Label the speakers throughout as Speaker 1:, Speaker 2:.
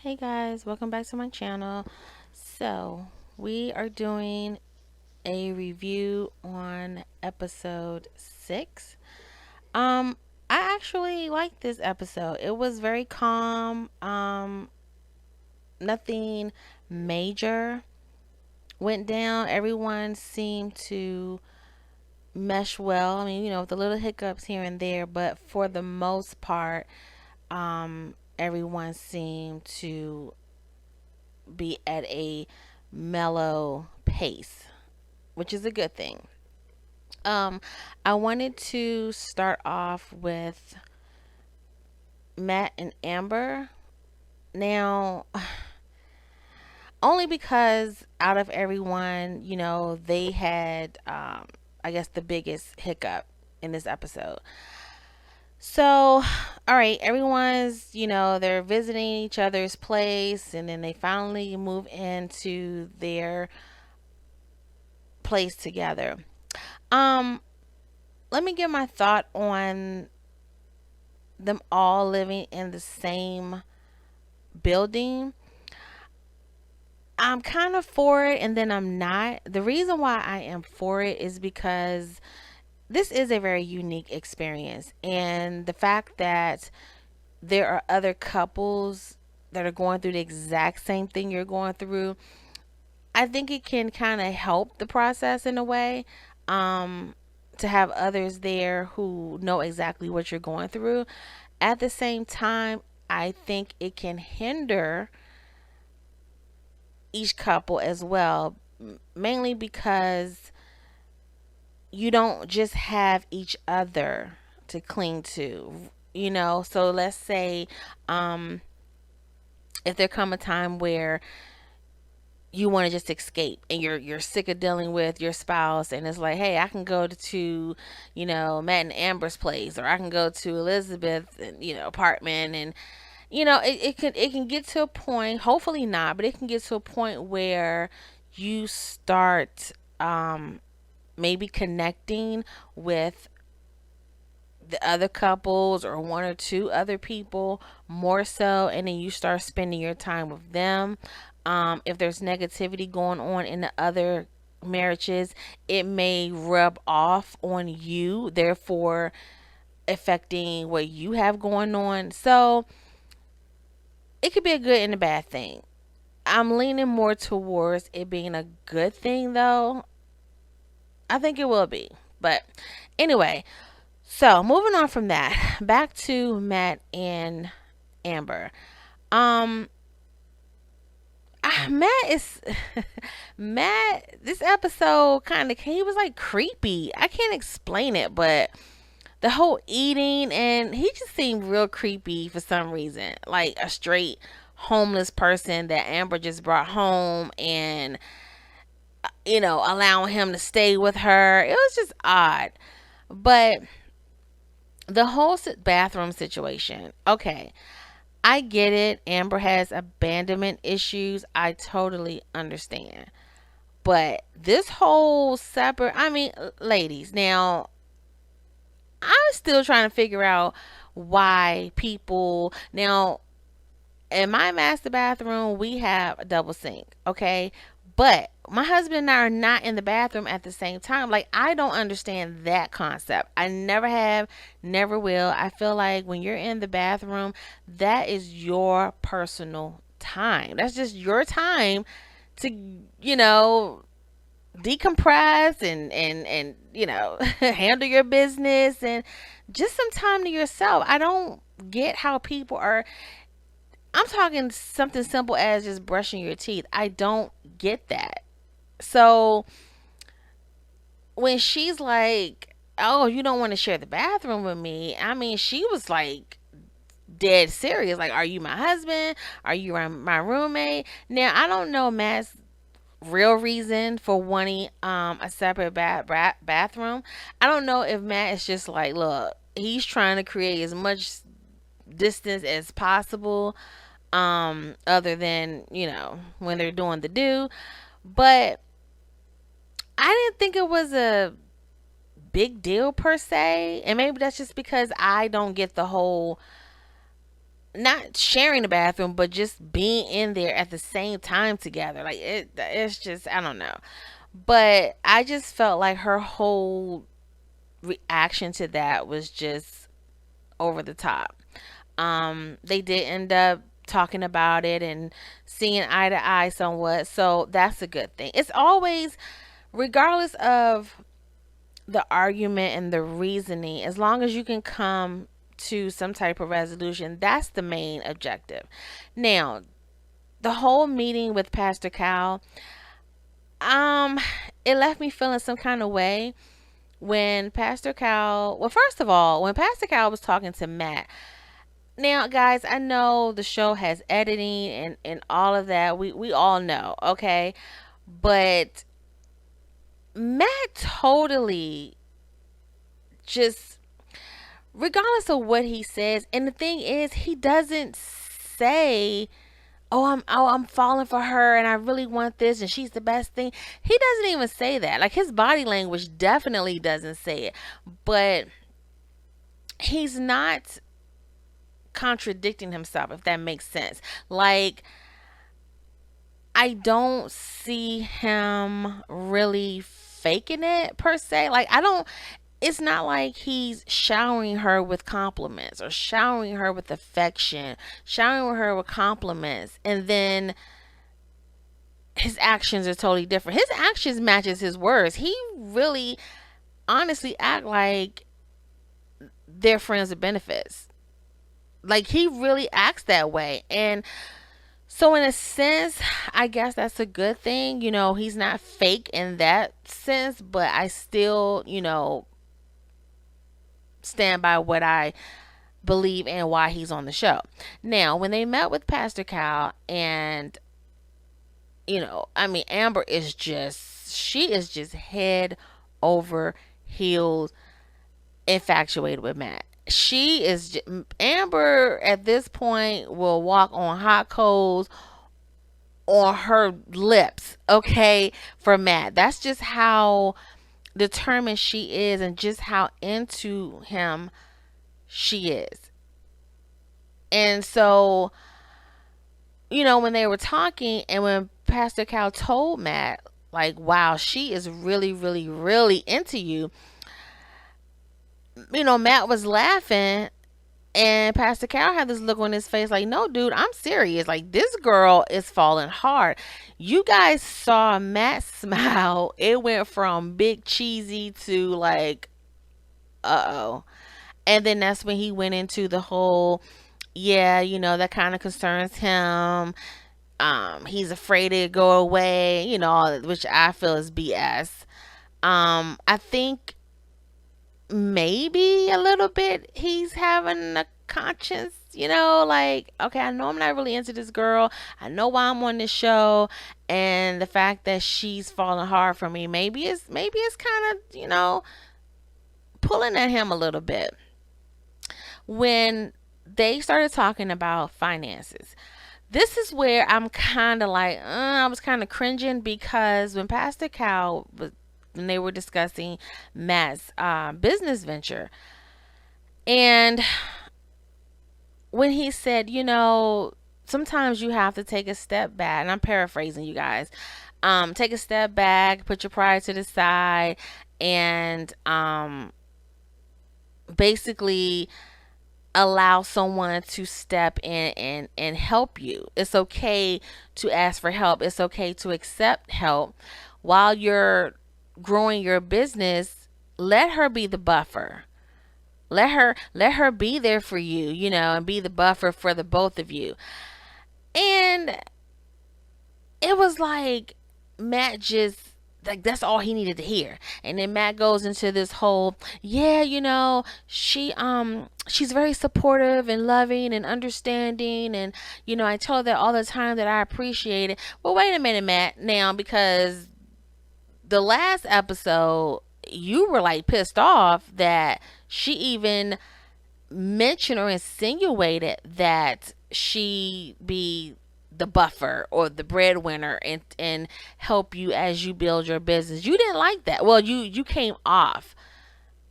Speaker 1: Hey guys, welcome back to my channel. So, we are doing a review on episode 6. Um I actually liked this episode. It was very calm. Nothing major went down. Everyone seemed to mesh well. I mean, with the little hiccups here and there, but for the most part, everyone seemed to be at a mellow pace, which is a good thing. Um, I wanted to start off with Matt and Amber. Now, only because out of everyone, they had, I guess, the biggest hiccup in this episode. So, all right, everyone's, they're visiting each other's place, and then they finally move into their place together. Um, Let me give my thought on them all living in the same building. I'm kind of for it and then I'm not. The reason why I am for it is because this is a very unique experience. And the fact that there are other couples that are going through the exact same thing you're going through, I think it can kind of help the process in a way. Um, to have others there who know exactly what you're going through. At the same time, I think it can hinder each couple as well, mainly because you don't just have each other to cling to. So let's say, um, if there come a time where you want to just escape and you're sick of dealing with your spouse, and it's like, hey, I can go to Matt and Amber's place, or I can go to Elizabeth and apartment, and it can get to a point, hopefully not, but it can get to a point where you start, maybe connecting with the other couples or one or two other people more so, and then you start spending your time with them. If there's negativity going on in the other marriages, it may rub off on you, therefore affecting what you have going on. So it could be a good and a bad thing. I'm leaning more towards it being a good thing, though. I think it will be. But anyway, so moving on from that, back to Matt and Amber. Um, Matt is Matt. This episode kind of, he was like creepy. I can't explain it, but the whole eating, and he just seemed real creepy for some reason, like a straight homeless person that Amber just brought home, and allowing him to stay with her. It was just odd. But the whole bathroom situation, okay, I get it. Amber has abandonment issues. I totally understand. But this whole separate, I mean, ladies, now I'm still trying to figure out why people, now in my master bathroom, we have a double sink, okay? But my husband and I are not in the bathroom at the same time. Like, I don't understand that concept. I never have, never will. I feel like when you're in the bathroom, that is your personal time. That's just your time to, you know, decompress and handle your business and just some time to yourself. I don't get how people are, I'm talking something simple as just brushing your teeth. I don't get that. So when she's like, "Oh, you don't want to share the bathroom with me," I mean, she was like dead serious. Like, "Are you my husband? Are you my roommate?" Now, I don't know Matt's real reason for wanting a separate bathroom. I don't know if Matt is just like, look, he's trying to create as much distance as possible, other than when they're doing the do. But I didn't think it was a big deal per se, and maybe that's just because I don't get the whole not sharing the bathroom, but just being in there at the same time together. Like it's just, I don't know. But I just felt like her whole reaction to that was just over the top. They did end up talking about it and seeing eye to eye somewhat, so that's a good thing. It's always, regardless of the argument and the reasoning, as long as you can come to some type of resolution, that's the main objective. Now, the whole meeting with Pastor Cal, um, it left me feeling some kind of way when Pastor Cal, well, first of all, when Pastor Cal was talking to Matt. Now, guys, I know the show has editing and all of that. We all know, okay? But Matt totally just, regardless of what he says, and the thing is, he doesn't say, "Oh, I'm falling for her and I really want this and she's the best thing." He doesn't even say that. Like, his body language definitely doesn't say it. But he's not contradicting himself, if that makes sense. Like, I don't see him really faking it per se. Like, I don't, it's not like he's showering her with compliments or showering her with affection, showering her with compliments, and then his actions are totally different. His actions matches his words. He really honestly act like they're friends with benefits. Like, he really acts that way. And so, in a sense, I guess that's a good thing. He's not fake in that sense, but I still, stand by what I believe and why he's on the show. Now, when they met with Pastor Cal, and, I mean, Amber is just, she is just head over heels infatuated with Matt. She is Amber at this point will walk on hot coals on her lips, okay, for Matt. That's just how determined she is and just how into him she is. And so, when they were talking and when Pastor Cal told Matt, like, wow, she is really, really, really into you, Matt was laughing. And Pastor Cal had this look on his face like, no, dude, I'm serious. Like, this girl is falling hard. You guys saw Matt smile. It went from big cheesy to like, uh-oh. And then that's when he went into the whole, yeah, that kind of concerns him. He's afraid to go away, which I feel is BS. I think maybe a little bit he's having a conscience, like, okay, I know I'm not really into this girl, I know why I'm on this show, and the fact that she's falling hard for me, maybe it's kind of, pulling at him a little bit. When they started talking about finances, this is where I'm kind of like, I was kind of cringing, because when Pastor Cal was, when they were discussing Matt's business venture, and when he said, sometimes you have to take a step back, and I'm paraphrasing, you guys, take a step back, put your pride to the side, and basically allow someone to step in and help you. It's okay to ask for help. It's okay to accept help while you're growing your business. Let her be the buffer. Let her be there for you, and be the buffer for the both of you. And it was like Matt just, like, that's all he needed to hear. And then Matt goes into this whole, yeah, she's very supportive and loving and understanding, and I tell her that all the time, that I appreciate it. Well, wait a minute, Matt, now, because the last episode you were like pissed off that she even mentioned or insinuated that she be the buffer or the breadwinner and help you as you build your business. You didn't like that. Well, you came off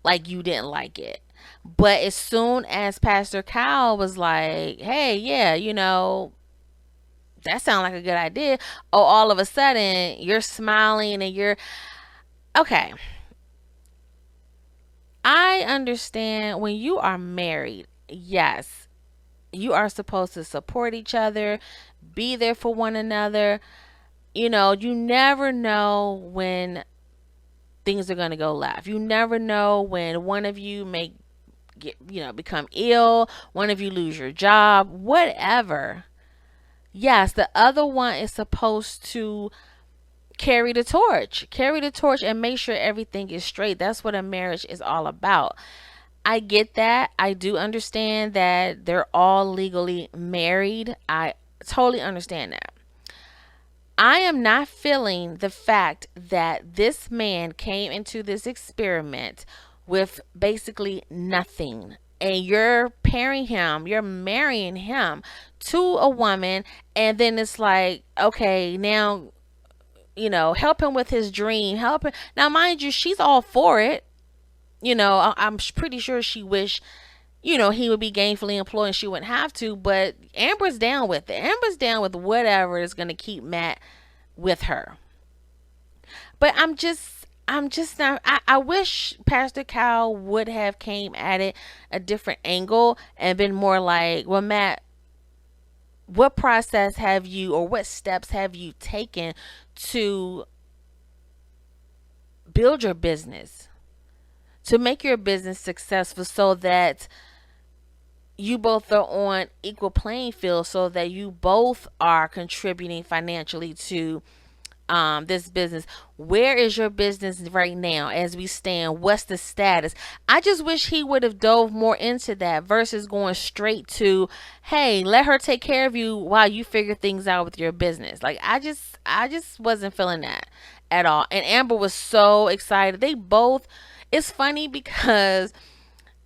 Speaker 1: like you didn't like it. But as soon as Pastor Kyle was like, hey, yeah, that sounds like a good idea. Oh, all of a sudden you're smiling and you're okay. I understand when you are married, yes, you are supposed to support each other, be there for one another. You never know when things are going to go left. You never know when one of you may become ill, one of you lose your job, whatever. Yes, the other one is supposed to carry the torch and make sure everything is straight. That's what a marriage is all about. I get that. I do understand that they're all legally married. I totally understand that. I am not feeling the fact that this man came into this experiment with basically nothing. And you're pairing him, you're marrying him to a woman, and then it's like, okay, now, help him with his dream. Help him. Now, mind you, she's all for it. I'm pretty sure she wished, he would be gainfully employed and she wouldn't have to, but Amber's down with it. Amber's down with whatever is going to keep Matt with her. But I'm just not. I wish Pastor Cal would have came at it a different angle and been more like, well, Matt, what process have you or what steps have you taken to build your business, to make your business successful so that you both are on equal playing field, so that you both are contributing financially to this business. Where is your business right now as we stand? What's the status? I just wish he would have dove more into that versus going straight to, hey, let her take care of you while you figure things out with your business. Like, I just wasn't feeling that at all. And Amber was so excited. They both, it's funny because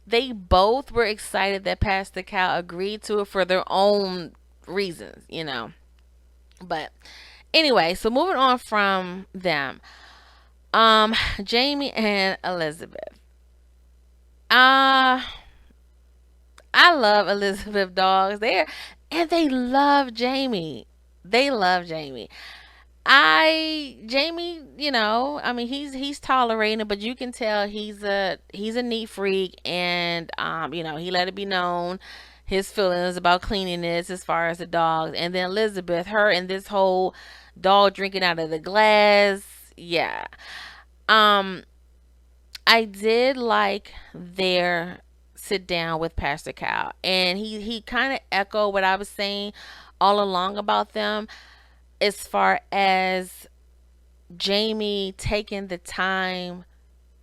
Speaker 1: they both were excited that Pastor Cal agreed to it for their own reasons. But anyway, so moving on from them, Jamie and Elizabeth. Uh I love Elizabeth dogs. They love Jamie. They love Jamie. Jamie, I mean, he's tolerating it, but you can tell he's a neat freak, and he let it be known his feelings about cleanliness as far as the dogs. And then Elizabeth, her and this whole dog drinking out of the glass. Yeah. Um, I did like their sit down with Pastor Cal, and he kind of echoed what I was saying all along about them as far as Jamie taking the time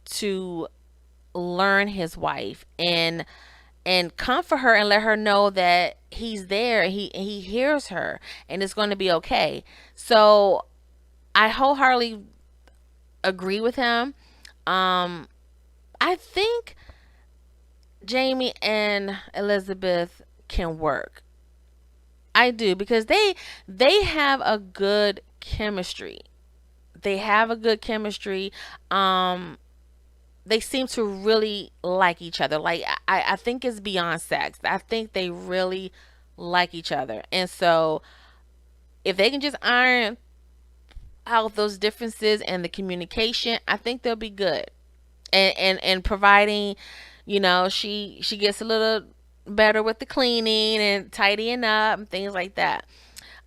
Speaker 1: to learn his wife and comfort her and let her know that he's there, he hears her, and it's going to be okay. So I wholeheartedly agree with him. Um, I think Jamie and Elizabeth can work. I do because they have a good chemistry. They have a good chemistry. Um, they seem to really like each other. Like, I think it's beyond sex. I think they really like each other. And so if they can just iron out those differences and the communication, I think they'll be good. And providing, she gets a little better with the cleaning and tidying up and things like that.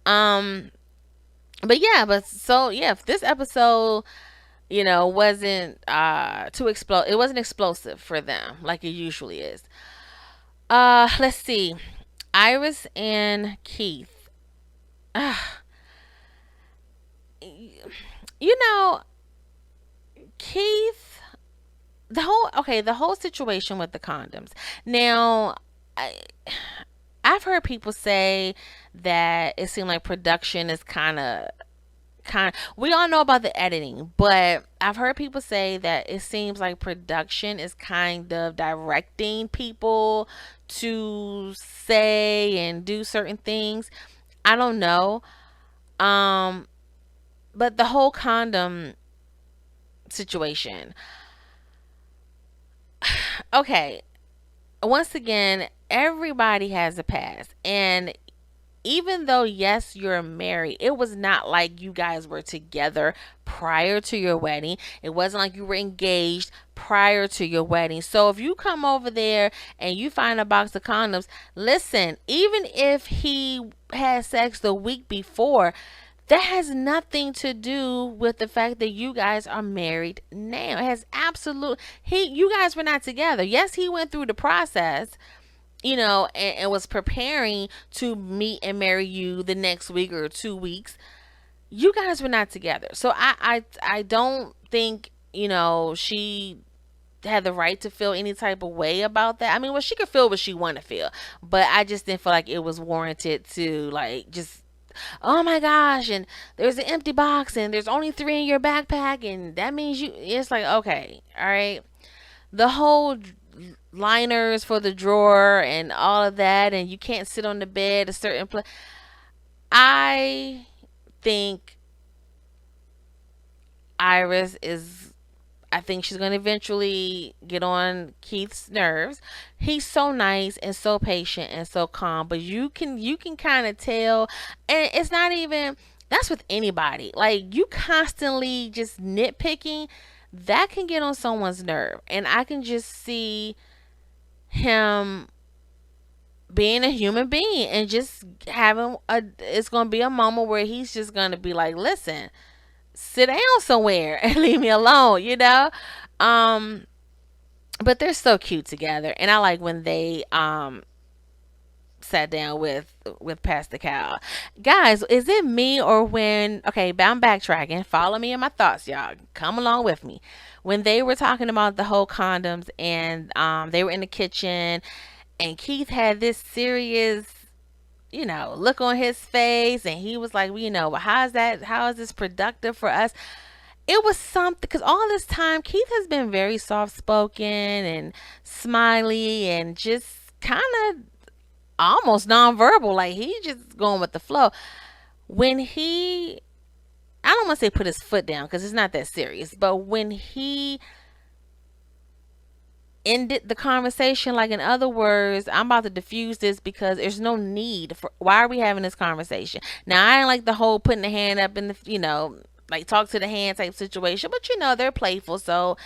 Speaker 1: Um but yeah, but so yeah, if this episode, wasn't too explode it wasn't explosive for them like it usually is. Let's see. Iris and Keith. You know, Keith, the whole situation with the condoms. Now, I, I've heard people say that it seemed like production is kind we all know about the editing, but I've heard people say that it seems like production is kind of directing people to say and do certain things. I don't know. Um but the whole condom situation. Okay, once again, everybody has a past. And even though, yes, you're married, it was not like you guys were together prior to your wedding. It wasn't like you were engaged prior to your wedding. So if you come over there and you find a box of condoms, listen, even if he had sex the week before, that has nothing to do with the fact that you guys are married now. It has absolute you guys were not together. Yes, he went through the process, and was preparing to meet and marry you the next week or 2 weeks. You guys were not together. So I don't think, she had the right to feel any type of way about that. I mean, well, she could feel what she want to feel, but I just didn't feel like it was warranted to, like, just, oh my gosh, and there's an empty box and there's only three in your backpack, and that means it's like, okay, all right. The whole liners for the drawer and all of that, and you can't sit on the bed a certain place. I think Iris is, I think she's going to eventually get on Keith's nerves. He's so nice and so patient and so calm, but you can kind of tell, and it's not even, that's with anybody. Like, you constantly just nitpicking, that can get on someone's nerve. And I can just see him being a human being and just having it's going to be a moment where he's just going to be like, listen, sit down somewhere and leave me alone, um but they're so cute together, and I like when they sat down with Pastor Cal. Guys, is it me, or when, okay, but I'm backtracking, follow me in my thoughts, y'all, come along with me. When they were talking about the whole condoms, and they were in the kitchen, and Keith had this serious, look on his face, and he was like, well, well, how is this productive for us? It was something, because all this time Keith has been very soft spoken and smiley and just kind of almost nonverbal, like he just going with the flow. When he, I don't want to say put his foot down because it's not that serious, but when he ended the conversation, like, in other words, I'm about to diffuse this because there's no need for, why are we having this conversation now? I ain't like the whole putting the hand up in the, like, talk to the hand type situation, but they're playful, so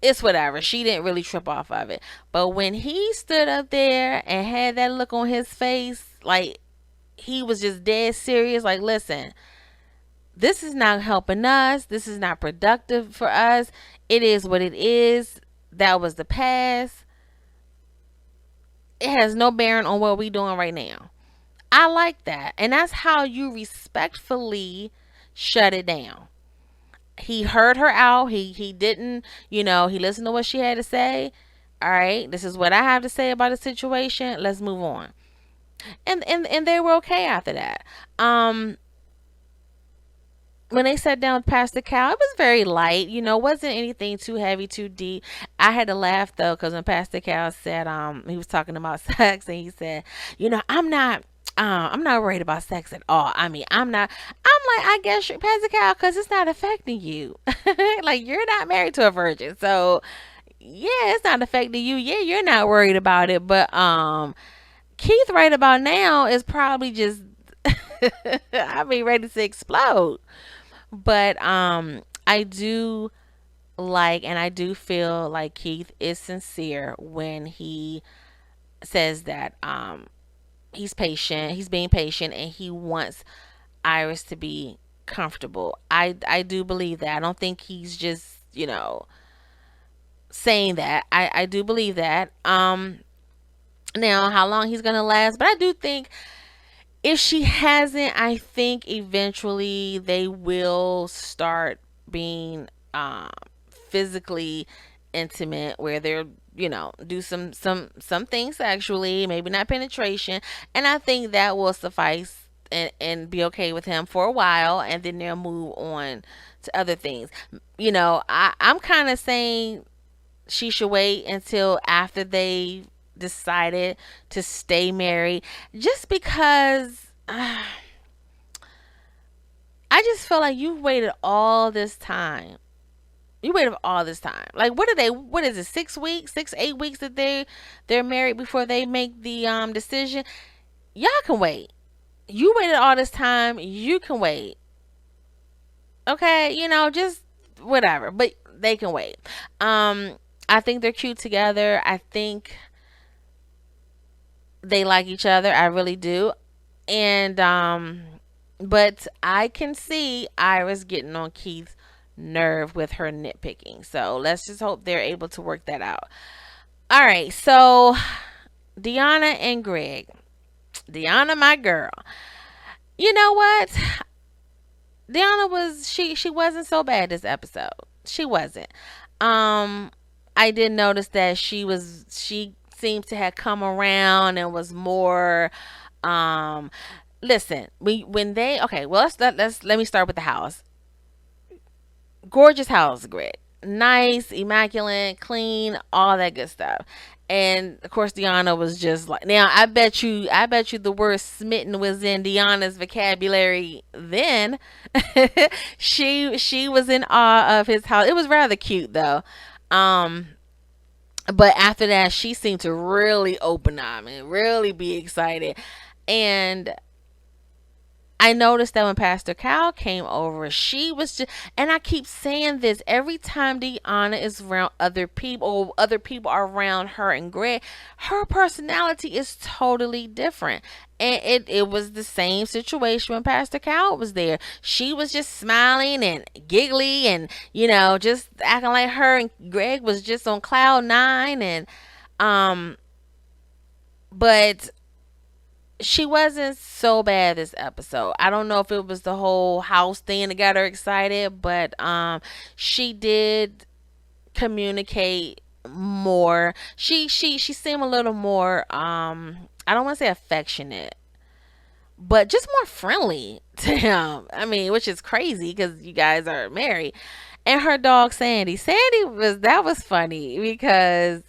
Speaker 1: it's whatever. She didn't really trip off of it. But when he stood up there and had that look on his face, like, he was just dead serious, like, listen, this is not helping us. This is not productive for us. It is what it is. That was the past. It has no bearing on what we doing right now. I like that. And that's how you respectfully shut it down. He heard her out. He didn't, he listened to what she had to say. All right, this is what I have to say about the situation. Let's move on. And they were okay after that. When they sat down with Pastor Cal, it was very light. Wasn't anything too heavy, too deep. I had to laugh though, because when Pastor Cal said, he was talking about sex, and he said, I'm not worried about sex at all. I mean, I'm not. I'm like, I guess you're Pastor Cal, because it's not affecting you. Like, you're not married to a virgin, so yeah, it's not affecting you. Yeah, you're not worried about it. But Keith right about now is probably just, I mean, ready to explode. But I do like, and I do feel like Keith is sincere when he says that he's patient, he's being patient, and he wants Iris to be comfortable. I do believe that. I don't think he's just, saying that. I do believe that. Now how long he's gonna last, but I do think if she hasn't, I think eventually they will start being physically intimate, where they're, do some things sexually, maybe not penetration, and I think that will suffice and be okay with him for a while, and then they'll move on to other things. I'm kind of saying she should wait until after they decided to stay married, just because I just feel like you've waited all this time You waited all this time. Like, what are they? What is it? 6 weeks, 8 weeks that they're married before they make the decision. Y'all can wait. You waited all this time. You can wait. Okay, just whatever. But they can wait. Um, I think they're cute together. I think they like each other. I really do. And but I can see Iris getting on Keith's nerve with her nitpicking. So let's just hope they're able to work that out. All right, so Deanna and Greg. Deanna, my girl. You know what? Deanna was she wasn't so bad this episode. She wasn't. Um I did notice that she seems to have come around and was more um listen, when they okay, well let me start with the house. Gorgeous house, Greg. Nice, immaculate, clean, all that good stuff. And of course, Deanna was just like. Now, I bet you, the word "smitten" was in Deanna's vocabulary then. She was in awe of his house. It was rather cute though. Um, but after that, she seemed to really open up and really be excited. And I noticed that when Pastor Cal came over, she was just, and I keep saying this every time Deanna is around other people, or other people are around her and Greg, her personality is totally different. And it was the same situation when Pastor Cal was there. She was just smiling and giggly and, just acting like her and Greg was just on cloud nine. And, um, but she wasn't so bad this episode. I don't know if it was the whole house thing that got her excited, but she did communicate more. She seemed a little more I don't want to say affectionate, but just more friendly to him. I mean, which is crazy because you guys are married. And her dog Sandy. That was funny because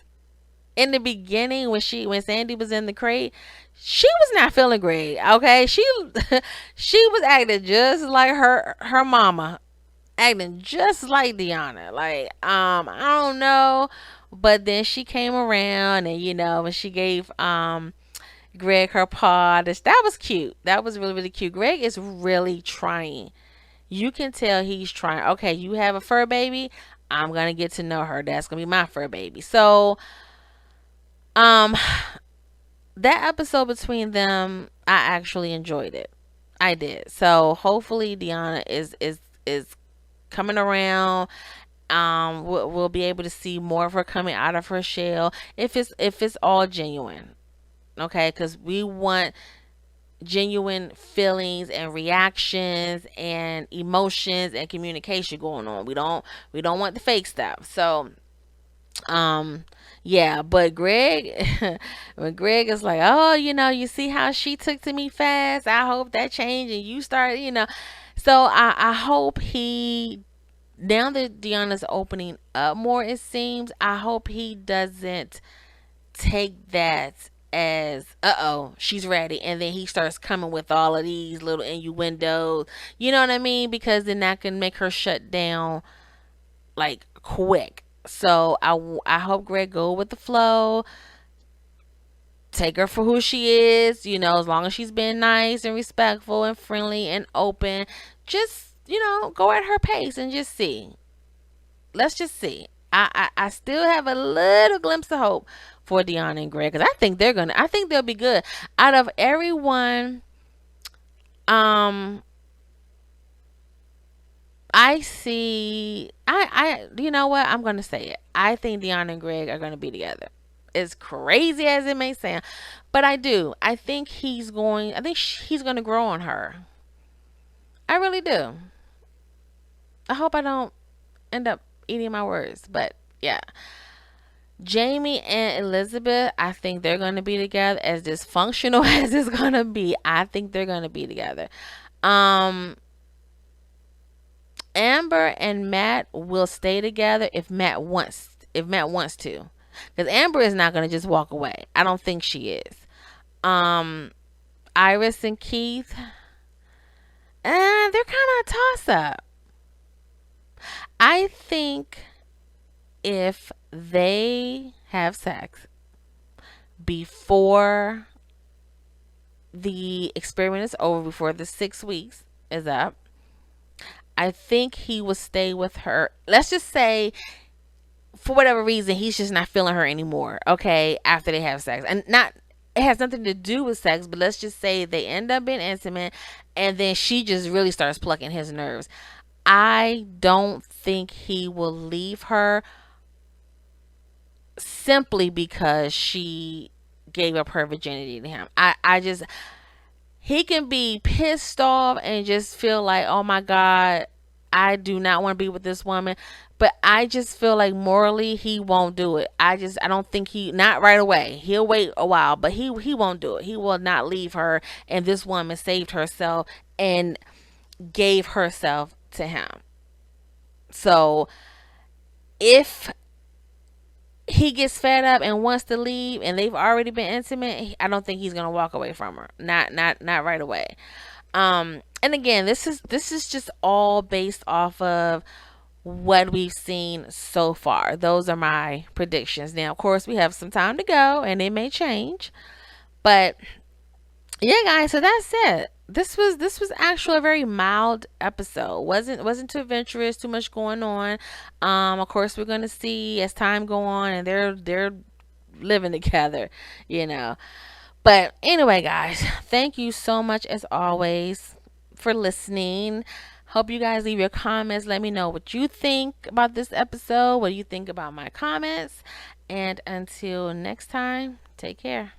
Speaker 1: in the beginning when Sandy was in the crate, she was not feeling great. Okay, she was acting just like her mama, acting just like Deanna. Like I don't know, but then she came around and when she gave Greg her paw, that was cute. That was really really cute. Greg is really trying. You can tell he's trying. Okay, you have a fur baby. I'm gonna get to know her. That's gonna be my fur baby. So um that episode between them, I actually enjoyed it. I did. So hopefully Deanna is coming around. We'll be able to see more of her coming out of her shell if it's all genuine. Okay, because we want genuine feelings and reactions and emotions and communication going on. We don't want the fake stuff. So um, yeah, but Greg, when Greg is like, oh, you see how she took to me fast. I hope that changed and you start, So I hope he now that Deanna's opening up more, it seems. I hope he doesn't take that as she's ready, and then he starts coming with all of these little innuendos. You know what I mean? Because then that can make her shut down like quick. So I hope Greg go with the flow. Take her for who she is, as long as she's been nice and respectful and friendly and open. Just, go at her pace and just see. Let's just see. I still have a little glimpse of hope for Deanna and Greg because I think they'll be good. Out of everyone, um, I see. You know what? I'm gonna say it. I think Deanna and Greg are gonna be together. As crazy as it may sound, but I do. I think he's going. I think he's gonna grow on her. I really do. I hope I don't end up eating my words, but yeah. Jamie and Elizabeth, I think they're gonna be together. As dysfunctional as it's gonna be, I think they're gonna be together. Um, Amber and Matt will stay together if Matt wants to. Because Amber is not going to just walk away. I don't think she is. Um, Iris and Keith, they're kind of a toss up. I think if they have sex before the experiment is over, before the 6 weeks is up, I think he will stay with her. Let's just say, for whatever reason, he's just not feeling her anymore, okay, after they have sex. And not, it has nothing to do with sex, but let's just say they end up being intimate and then she just really starts plucking his nerves. I don't think he will leave her simply because she gave up her virginity to him. I just, he can be pissed off and just feel like, oh my God, I do not want to be with this woman. But I just feel like morally he won't do it. I don't think he, not right away. He'll wait a while, but he won't do it. He will not leave her, and this woman saved herself and gave herself to him. So if he gets fed up and wants to leave and they've already been intimate, I don't think he's gonna walk away from her. Not right away. And again, this is just all based off of what we've seen so far. Those are my predictions. Now, of course, we have some time to go and it may change. But yeah, guys, so that's it. This was actually a very mild episode. Wasn't too adventurous, too much going on. Of course we're gonna see as time go on and they're living together, you know. But anyway, guys, thank you so much as always for listening. Hope you guys leave your comments. Let me know what you think about this episode. What do you think about my comments? And until next time, take care.